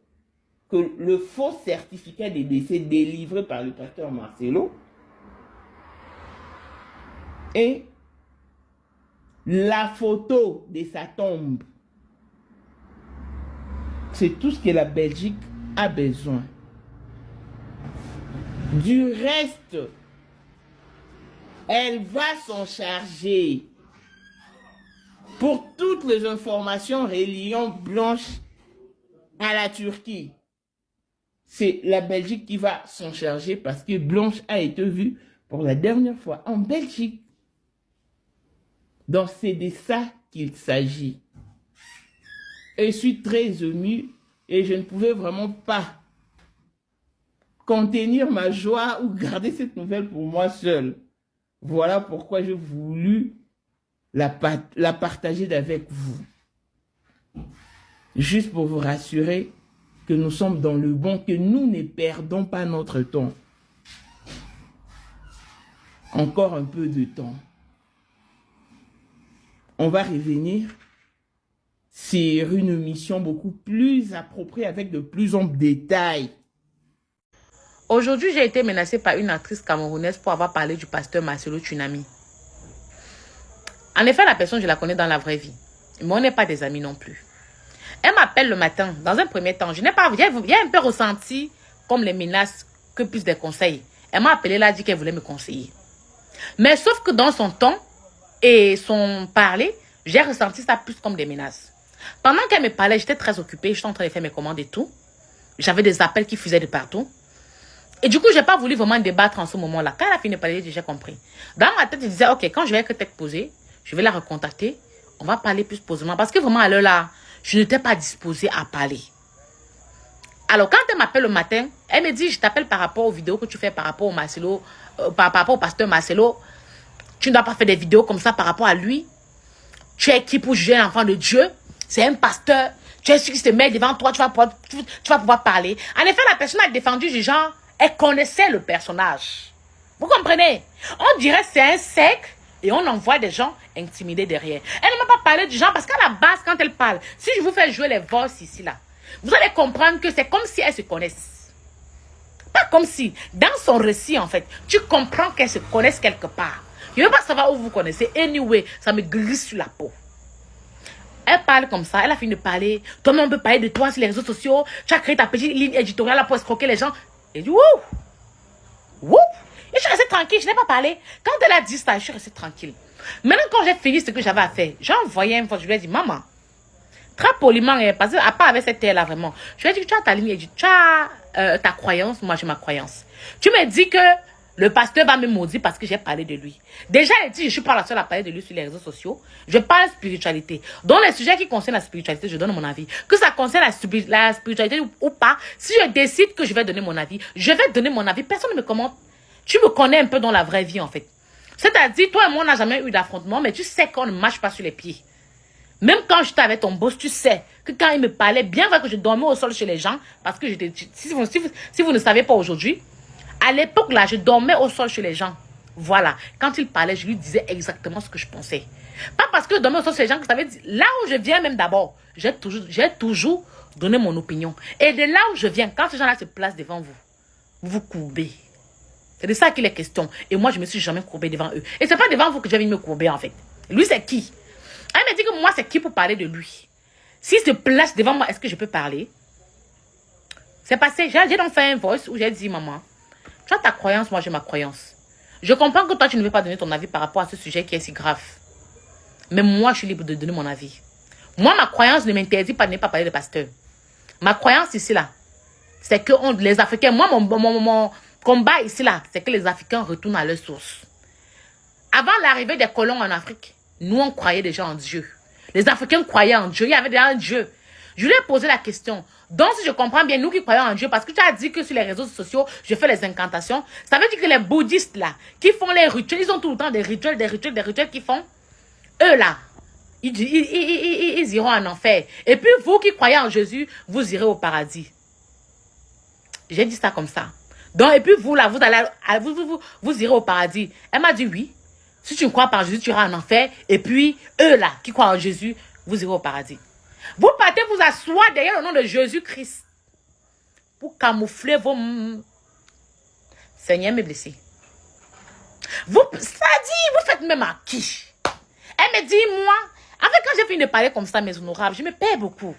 que le faux certificat de décès délivré par le pasteur Marcelo et la photo de sa tombe, c'est tout ce que la Belgique a besoin. Du reste, elle va s'en charger. Pour toutes les informations reliant Blanche à la Turquie, c'est la Belgique qui va s'en charger parce que Blanche a été vue pour la dernière fois en Belgique. Donc c'est de ça qu'il s'agit. Et je suis très ému et je ne pouvais vraiment pas contenir ma joie ou garder cette nouvelle pour moi seul. Voilà pourquoi j'ai voulu la partager avec vous. Juste pour vous rassurer que nous sommes dans le bon, que nous ne perdons pas notre temps. Encore un peu de temps. On va revenir sur une mission beaucoup plus appropriée avec de plus amples détails. Aujourd'hui, j'ai été menacée par une actrice camerounaise pour avoir parlé du pasteur Marcelo Tsunami. En effet, la personne, je la connais dans la vraie vie. Mais on n'est pas des amis non plus. Elle m'appelle le matin. Dans un premier temps, j'ai un peu ressenti comme les menaces que plus des conseils. Elle m'a appelé là, dit qu'elle voulait me conseiller. Mais sauf que dans son ton et son parler, j'ai ressenti ça plus comme des menaces. Pendant qu'elle me parlait, j'étais très occupée. J'étais en train de faire mes commandes et tout. J'avais des appels qui fusaient de partout. Et du coup, je n'ai pas voulu vraiment débattre en ce moment-là. Quand elle a fini de parler, j'ai compris. Dans ma tête, je disais, ok, quand je vais être tête posée, je vais la recontacter. On va parler plus posément. Parce que vraiment, à l'heure là, je n'étais pas disposée à parler. Alors, quand elle m'appelle le matin, elle me dit, je t'appelle par rapport aux vidéos que tu fais par rapport au Marcelo, par rapport au pasteur Marcelo. Tu ne dois pas faire des vidéos comme ça par rapport à lui. Tu es qui pour juger un enfant de Dieu? C'est un pasteur. Tu es celui qui se met devant toi, tu vas pouvoir parler. En effet, la personne a défendu du genre, elle connaissait le personnage. Vous comprenez? On dirait que c'est un secte et on envoie des gens intimidés derrière. Elle ne m'a pas parlé du genre parce qu'à la base, quand elle parle, si je vous fais jouer les voix ici, là, vous allez comprendre que c'est comme si elles se connaissent. Pas comme si, dans son récit, en fait, tu comprends qu'elles se connaissent quelque part. Je ne veux pas savoir où vous connaissez. Anyway, ça me glisse sur la peau. Elle parle comme ça, elle a fini de parler. Toi-même, on peut parler de toi sur les réseaux sociaux. Tu as créé ta petite ligne éditoriale pour escroquer les gens. Et dit, wouh! Wouh! Et je suis restée tranquille, je n'ai pas parlé. Quand elle a dit ça, je suis restée tranquille. Maintenant, quand j'ai fini ce que j'avais à faire, j'ai envoyé une fois, je lui ai dit, maman, très poliment, parce qu'à part avec cette terre-là, vraiment, je lui ai dit, tu as ta ligne éditoriale, tu as ta croyance, moi j'ai ma croyance. Tu me dis que le pasteur va me maudire parce que j'ai parlé de lui. Déjà, elle dit, je ne suis pas la seule à parler de lui sur les réseaux sociaux. Je parle spiritualité. Dans les sujets qui concernent la spiritualité, je donne mon avis. Que ça concerne la spiritualité ou pas, si je décide que je vais donner mon avis, je vais donner mon avis. Personne ne me commente. Tu me connais un peu dans la vraie vie, en fait. C'est-à-dire, toi et moi, on n'a jamais eu d'affrontement, mais tu sais qu'on ne marche pas sur les pieds. Même quand j'étais avec ton boss, tu sais que quand il me parlait, bien vrai que je dormais au sol chez les gens, parce que j'étais, si vous ne savez pas aujourd'hui, à l'époque, là, je dormais au sol chez les gens. Voilà. Quand il parlait, je lui disais exactement ce que je pensais. Pas parce que je dormais au sol chez les gens que ça veut dire, là où je viens même d'abord, j'ai toujours donné mon opinion. Et de là où je viens, quand ces gens-là se placent devant vous, vous vous courbez. C'est de ça qu'il est question. Et moi, je ne me suis jamais courbée devant eux. Et ce n'est pas devant vous que je viens me courber, en fait. Lui, c'est qui? Elle me dit que moi, c'est qui pour parler de lui? S'il se place devant moi, est-ce que je peux parler? C'est passé. J'ai donc fait un voice où j'ai dit, maman, tu as ta croyance, moi j'ai ma croyance. Je comprends que toi, tu ne veux pas donner ton avis par rapport à ce sujet qui est si grave. Mais moi, je suis libre de donner mon avis. Moi, ma croyance ne m'interdit pas de ne pas parler de pasteur. Ma croyance ici, là, c'est que les Africains, moi, mon combat ici, là, c'est que les Africains retournent à leur source. Avant l'arrivée des colons en Afrique, nous, on croyait déjà en Dieu. Les Africains croyaient en Dieu. Il y avait déjà un Dieu. Je lui ai posé la question. Donc, si je comprends bien, nous qui croyons en Dieu, parce que tu as dit que sur les réseaux sociaux, je fais les incantations, ça veut dire que les bouddhistes, là, qui font les rituels, ils ont tout le temps des rituels qu'ils font. Eux, là, ils iront en enfer. Et puis, vous qui croyez en Jésus, vous irez au paradis. J'ai dit ça comme ça. Donc, et puis vous, là, vous allez, vous irez au paradis. Elle m'a dit oui. Si tu ne crois pas en Jésus, tu iras en enfer. Et puis, eux, là, qui croient en Jésus, vous irez au paradis. Vous partez vous asseoir derrière le nom de Jésus-Christ pour camoufler vos... Seigneur m'est blessé. Ça dit, vous faites même à qui? Elle me dit, moi, en fait, quand j'ai fini de parler comme ça, mes honorables, je me perds beaucoup.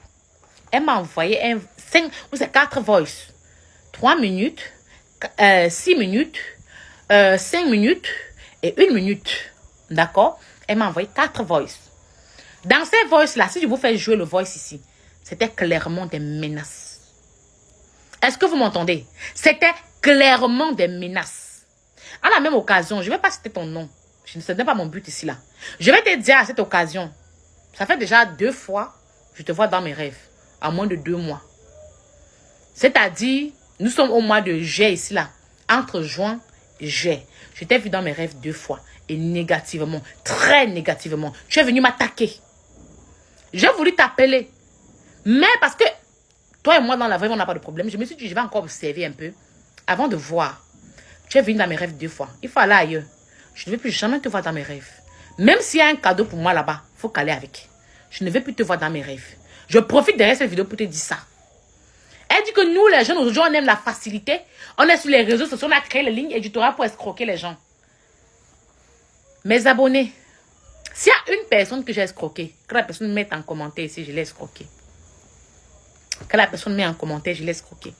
Elle m'a envoyé 4 voice. 3 minutes, 6 minutes, 5 minutes et 1 minute. D'accord? Elle m'a envoyé 4 voice. Dans ces voices-là, si je vous fais jouer le voice ici, c'était clairement des menaces. Est-ce que vous m'entendez? C'était clairement des menaces. À la même occasion, je ne vais pas citer ton nom. Ce n'est pas mon but ici, là. Je vais te dire à cette occasion, ça fait déjà 2 fois, je te vois dans mes rêves, en moins de 2 mois. C'est-à-dire, nous sommes au mois de juillet ici, là. Entre juin et juillet. Je t'ai vu dans mes rêves 2 fois. Et négativement, très négativement. Tu es venu m'attaquer. J'ai voulu t'appeler. Mais parce que toi et moi, dans la vraie vie, on n'a pas de problème. Je me suis dit, je vais encore observer un peu. Avant de voir. Tu es venu dans mes rêves 2 fois. Il faut aller ailleurs. Je ne veux plus jamais te voir dans mes rêves. Même s'il y a un cadeau pour moi là-bas, il faut qu'aller avec. Je ne veux plus te voir dans mes rêves. Je profite derrière cette vidéo pour te dire ça. Elle dit que nous, les jeunes, aujourd'hui, on aime la facilité. On est sur les réseaux sociaux, on a créé les lignes éditoriales pour escroquer les gens. Mes abonnés, s'il y a une personne que j'ai escroquée, que la personne mette en commentaire ici, je l'ai escroquée. Que la personne met en commentaire, je l'ai escroquée.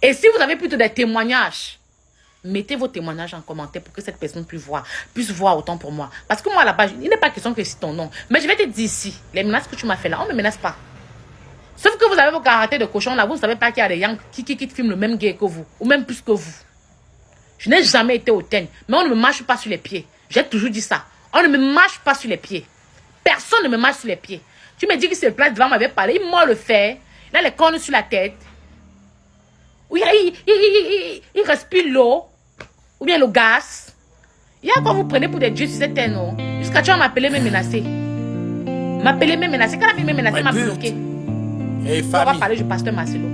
Et si vous avez plutôt des témoignages, mettez vos témoignages en commentaire pour que cette personne puisse voir autant pour moi. Parce que moi, là-bas, il n'est pas question que c'est ton nom. Mais je vais te dire ici, les menaces que tu m'as fait là, on ne me menace pas. Sauf que vous avez vos caractères de cochon là, vous ne savez pas qu'il y a des gens qui filment le même gay que vous, ou même plus que vous. Je n'ai jamais été hautaine, mais on ne me marche pas sur les pieds. J'ai toujours dit ça. On ne me marche pas sur les pieds. Personne ne me marche sur les pieds. Tu me dis qu'il se place devant m'avait parlé, il m'a le fait. Il a les cornes sur la tête. Oui, il respire l'eau. Ou bien le gaz. Il y a quoi vous prenez pour des dieux sur cette terre, non? Jusqu'à tu vas m'appeler, me menacer. M'appeler, me menacer. Quand la fille me menacer, m'a bloqué. Hey, on va parler du pasteur Marcelo.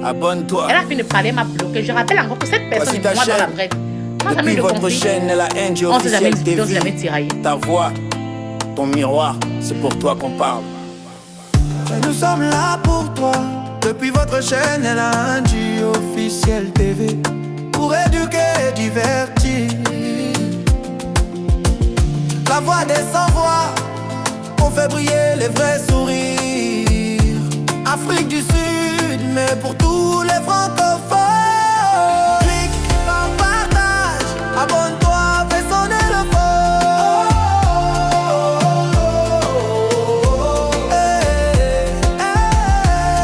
Abonne-toi. Elle a fini de parler, m'a bloqué. Je rappelle encore que cette personne est moi dans la vraie. Moi, jamais de votre conflit. chaîne, la NG On s'est jamais officielle disputé, on s'est jamais TV. tiraillé. Ta voix, ton miroir, c'est pour toi qu'on parle. Nous sommes là pour toi. Depuis votre chaîne, LNG officielle TV. Pour éduquer et divertir. La voix des sans-voix. On fait briller les vrais sourires. Afrique du Sud, mais pour tous les francophones. Clique, partage, abonne-toi, fais sonner le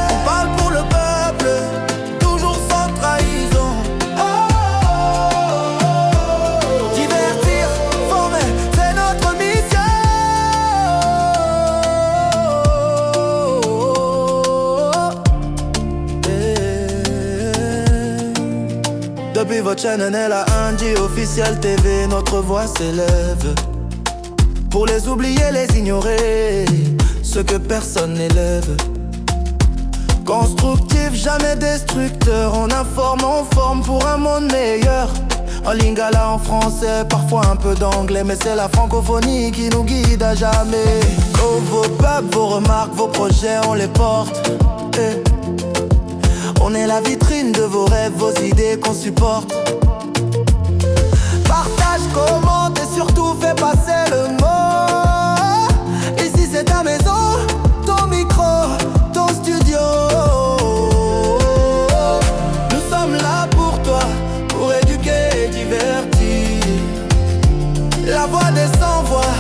on parle pour le peuple, toujours sans trahison. Divertir, former, c'est notre mission. Depuis votre chaîne LNG officielle TV, notre voix s'élève. Pour les oublier, les ignorer, ce que personne n'élève. Constructif, jamais destructeur. On informe, on forme pour un monde meilleur. En lingala, en français, parfois un peu d'anglais. Mais c'est la francophonie qui nous guide à jamais. Oh, vos peuples, vos remarques, vos projets, on les porte. On est la vitrine de vos rêves, vos idées qu'on supporte. Partage, commente et surtout fais passer le mot. Ici c'est ta maison, ton micro, ton studio. Nous sommes là pour toi, pour éduquer et divertir. La voix des sans-voix,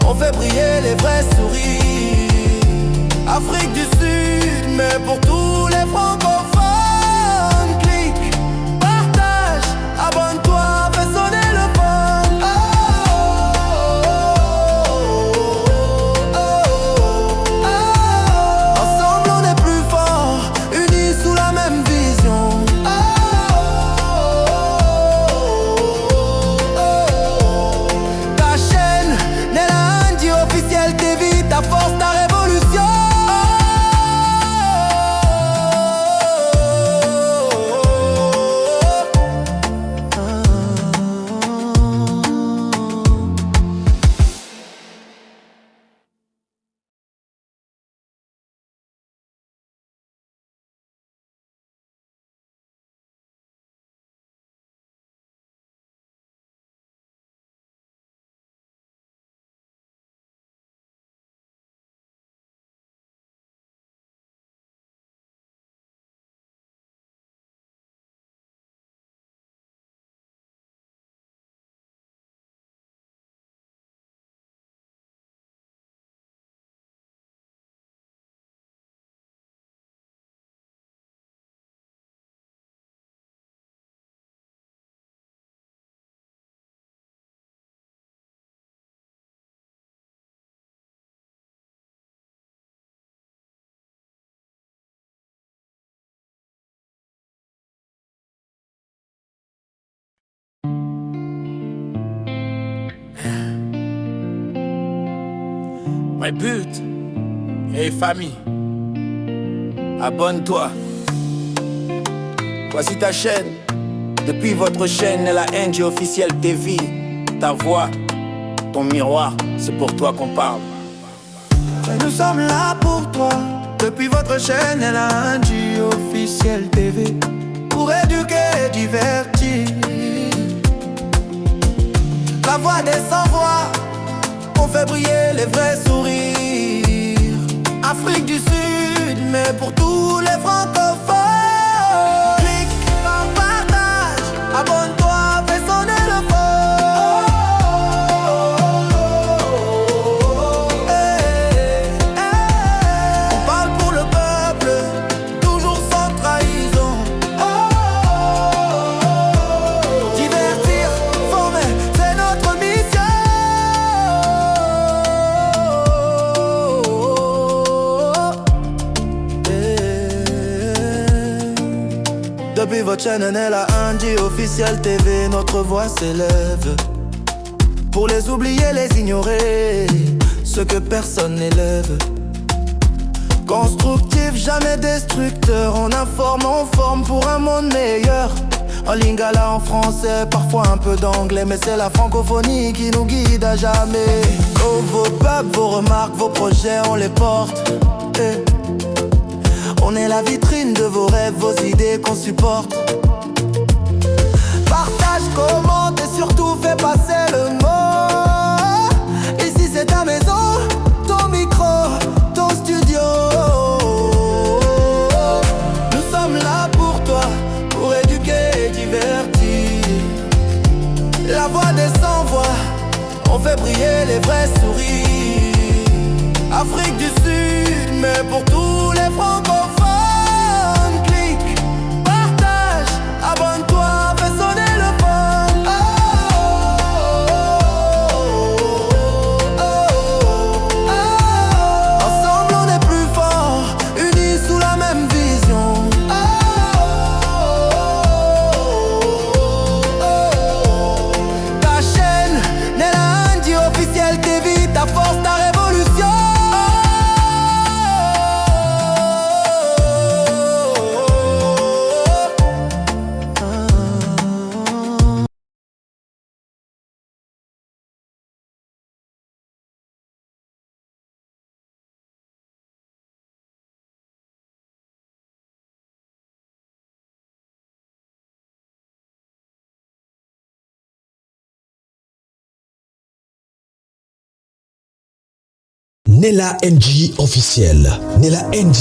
on fait briller les vrais sourires. Afrique du Sud, mais pour tous les francophones. Clique, partage, abonne-toi, fais sonner le phone. Ensemble on est plus forts, unis sous la même vision. Ta chaîne, LNG officielle TV, ta force, ta révolution. My but. Hey famille, abonne-toi. Voici ta chaîne. Depuis votre chaîne, la NG officielle TV. Ta voix, ton miroir, c'est pour toi qu'on parle. Nous sommes là pour toi. Depuis votre chaîne, la NG officielle TV. Pour éduquer et divertir. La voix des sans-voix, on fait briller les vrais sourires. Afrique du Sud, mais pour tous les francophones. Clique, partage, abonne-toi, fais sonner le phone. On parle pour le peuple, toujours sans trahison. Divertir, former, c'est notre mission. Depuis votre chaîne est la NG officielle TV, notre voix s'élève. Pour les oublier, les ignorer, ce que personne n'élève. Constructif, jamais destructeur, on informe, on forme pour un monde meilleur. En lingala, en français, parfois un peu d'anglais, mais c'est la francophonie qui nous guide à jamais. Oh, vos peuples, vos remarques, vos projets, on les porte. On est la vitrine de vos rêves, vos idées qu'on supporte. Partage, commente et surtout fais passer le mot. Ici c'est ta maison, ton micro, ton studio. Nous sommes là pour toi, pour éduquer et divertir. La voix des sans-voix, on fait briller les vrais sourires. Afrique du Sud, mais pour tous les francophones. Clique, partage, abonne-toi, fais sonner le phone. Ensemble on est plus forts, unis sous la même vision. Ta chaîne, Nella NG officielle TV, ta force, ta révolution. Nella NG officiel. Nella NG.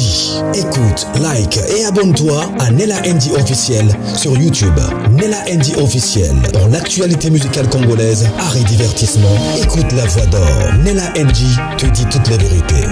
Écoute, like et abonne-toi à Nella NG officiel sur YouTube. Nella NG officiel. Pour l'actualité musicale congolaise, art et divertissement, écoute la voix d'or. Nella NG te dit toutes les vérités.